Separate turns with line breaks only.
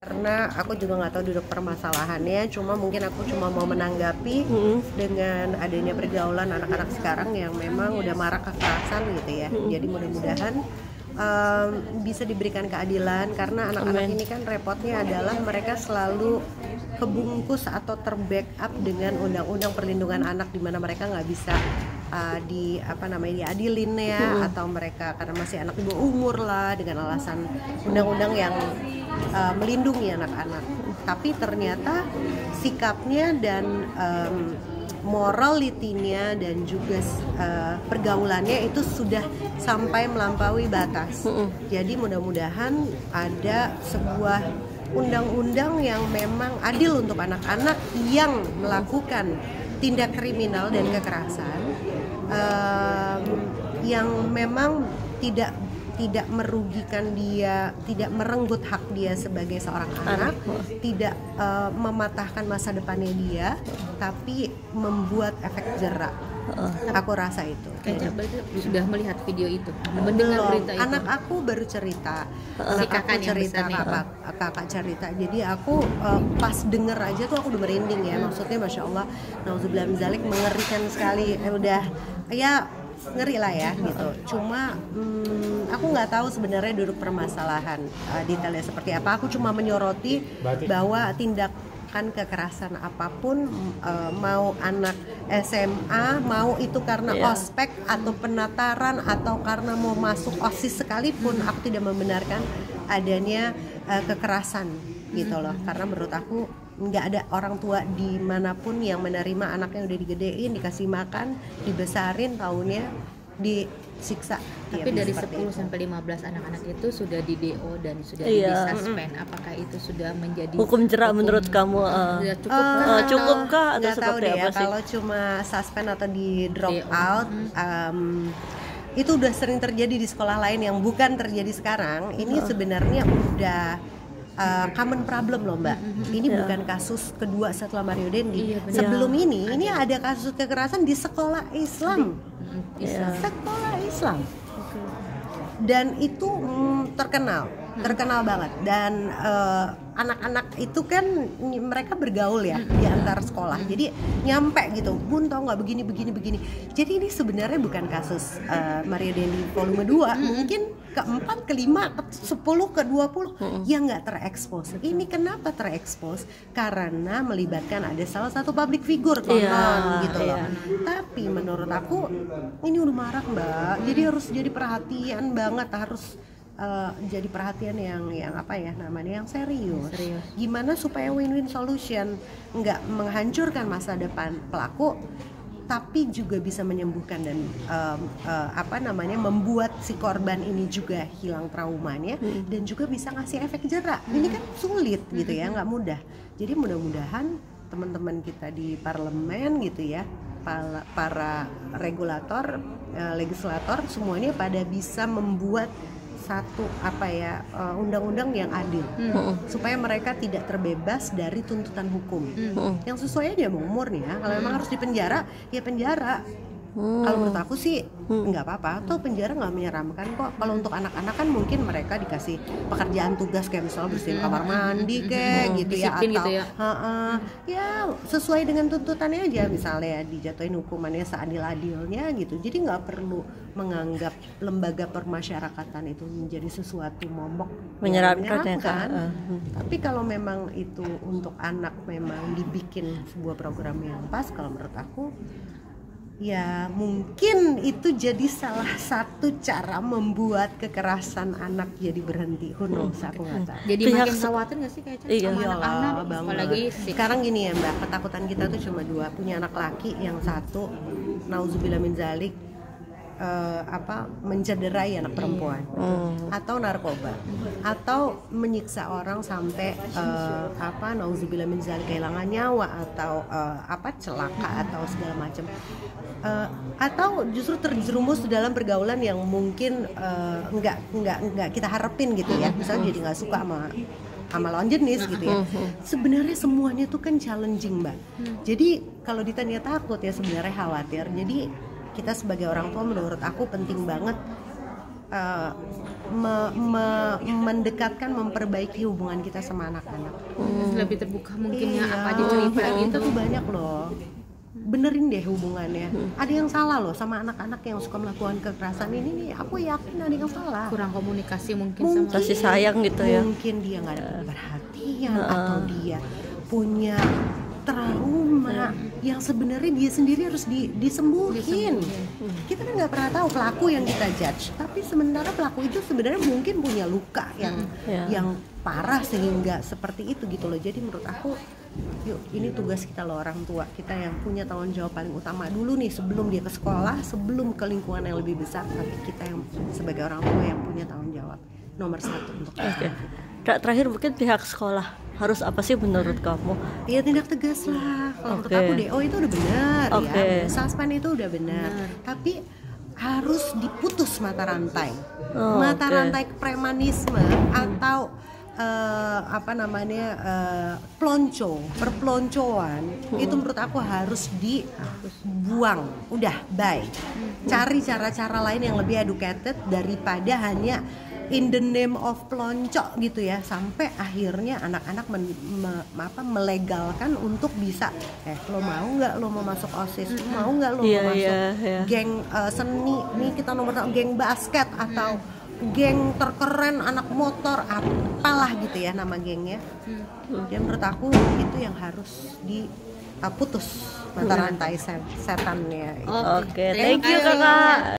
Karena aku juga nggak tahu duduk permasalahannya, cuma mungkin aku cuma mau menanggapi dengan adanya pergaulan anak-anak sekarang yang memang udah marak kekerasan gitu ya. Jadi mudah-mudahan bisa diberikan keadilan, karena anak-anak ini kan repotnya adalah mereka selalu kebungkus atau terbackup dengan undang-undang perlindungan anak, di mana mereka nggak bisa diadilin ya, atau mereka karena masih anak di bawah umur lah dengan alasan undang-undang yang melindungi anak-anak. Tapi ternyata sikapnya dan moralitinya dan juga pergaulannya itu sudah sampai melampaui batas. Jadi mudah-mudahan ada sebuah undang-undang yang memang adil untuk anak-anak yang melakukan tindak kriminal dan kekerasan, yang memang tidak merugikan dia, tidak merenggut hak dia sebagai seorang anak, tidak mematahkan masa depannya dia, tapi membuat efek jerak. Aku rasa itu.
Kayaknya sudah melihat video itu, mendengar berita itu.
Anak aku baru cerita, kakak cerita. Jadi aku pas denger aja tuh aku udah merinding ya. Maksudnya masya Allah, nauzubillah min dzalik, mengerikan sekali. Udah ya ngeri lah ya gitu. Cuma aku nggak tahu sebenarnya duduk permasalahan detailnya seperti apa. Aku cuma menyoroti bahwa tindakan kekerasan apapun, mau anak SMA, mau itu karena ospek atau penataran atau karena mau masuk OSIS sekalipun, aku tidak membenarkan adanya kekerasan gitu loh. Karena menurut aku nggak ada orang tua dimanapun yang menerima anaknya udah digedein, dikasih makan, dibesarin, tahunnya disiksa.
Tapi dari 10 sampai 15 anak-anak itu sudah di DO dan sudah di-suspend. Apakah itu sudah menjadi
hukum jerak menurut kamu? Cukupkah atau
nggak tahu
seperti
deh
apa
ya,
sih?
kalau cuma suspend atau di drop out, itu udah sering terjadi di sekolah lain yang bukan terjadi sekarang. Ini sebenarnya udah common problem loh Mbak. Ini bukan kasus kedua setelah Mario Dendi. Sebelum ini ada kasus kekerasan di sekolah Islam. Sekolah Islam. Dan itu terkenal banget. Dan anak-anak itu kan mereka bergaul ya di antar sekolah. Jadi nyampe gitu, Bun tau nggak begini. Jadi ini sebenarnya bukan kasus Mario Dendi volume 2, mungkin ke-4, ke-5, ke-10, ke-20 yang nggak terekspos. Ini kenapa terekspos? Karena melibatkan ada salah satu public figure gitu loh. Tapi menurut aku ini udah marak Mbak. Jadi harus jadi perhatian banget, harus jadi perhatian yang apa ya namanya, yang serius. Gimana supaya win-win solution, nggak menghancurkan masa depan pelaku, tapi juga bisa menyembuhkan dan membuat si korban ini juga hilang traumanya, dan juga bisa ngasih efek jerak. Ini kan sulit gitu ya, nggak mudah. Jadi mudah-mudahan teman-teman kita di parlemen gitu ya, para regulator, legislator, semuanya pada bisa membuat satu undang-undang yang adil, supaya mereka tidak terbebas dari tuntutan hukum yang sesuai aja sama umurnya. Kalau memang harus dipenjara, ya penjara. Kalau menurut aku sih nggak apa-apa, atau penjara nggak menyeramkan kok. Kalau untuk anak-anak kan mungkin mereka dikasih pekerjaan tugas kayak misalnya bersihin kamar mandi kayak gitu ya, atau
gitu ya.
Ya sesuai dengan tuntutannya aja, misalnya dijatuhin hukumannya seadil-adilnya gitu. Jadi nggak perlu menganggap lembaga permasyarakatan itu menjadi sesuatu momok menyeramkan. Tapi kalau memang itu untuk anak, memang dibikin sebuah program yang pas, kalau menurut aku ya mungkin itu jadi salah satu cara membuat kekerasan anak jadi berhenti. Aku nggak tahu.
Jadi makin khawatir nggak sih kayak sama anak-anak? Apalagi
sekarang gini ya Mbak, ketakutan kita tuh cuma dua, punya anak laki, yang satu nauzubillah min dzalik mencederai anak perempuan, atau narkoba, atau menyiksa orang sampai nauzubillah min dzalik kehilangan nyawa, atau celaka atau segala macam, atau justru terjerumus dalam pergaulan yang mungkin nggak kita harapin gitu ya. Misalnya jadi nggak suka sama lawan jenis gitu ya. Sebenarnya semuanya tuh kan challenging Mbak. Jadi kalau ditanya takut ya sebenarnya khawatir. Jadi kita sebagai orang tua, menurut aku penting banget mendekatkan, memperbaiki hubungan kita sama anak-anak.
Lebih terbuka mungkin ya, apa aja cerita gitu.
Itu banyak loh. Benerin deh hubungannya. Ada yang salah loh sama anak-anak yang suka melakukan kekerasan ini nih. Aku yakin ada yang salah.
Kurang komunikasi mungkin sama
kasih sayang gitu ya.
Mungkin dia nggak ada perhatian atau dia punya trauma yang sebenarnya dia sendiri harus disembuhin. Kita kan nggak pernah tahu pelaku yang kita judge, tapi sementara pelaku itu sebenarnya mungkin punya luka yang parah sehingga seperti itu gitu loh. Jadi menurut aku, yuk, ini tugas kita loh, orang tua kita yang punya tanggung jawab paling utama dulu nih, sebelum dia ke sekolah, sebelum ke lingkungan yang lebih besar, tapi kita yang sebagai orang tua yang punya tanggung jawab nomor 1 untuk kita.
Terakhir mungkin pihak sekolah harus apa sih menurut kamu?
Ya tindak tegas lah. Kalau menurut aku DO itu udah benar ya, suspend itu udah benar. Tapi harus diputus mata rantai, rantai premanisme atau perpeloncoan itu menurut aku harus dibuang. Udah, bye. Cari cara-cara lain yang lebih educated daripada hanya in the name of pelonco gitu ya, sampai akhirnya anak-anak melegalkan untuk bisa lo mau nggak lo mau masuk OSIS, mau nggak lo mau masuk geng seni nih, kita nomor 1 geng basket atau geng terkeren anak motor apalah gitu ya nama gengnya. Dan menurut aku itu yang harus diputus mata rantai setannya.
Oke, thank you kakak.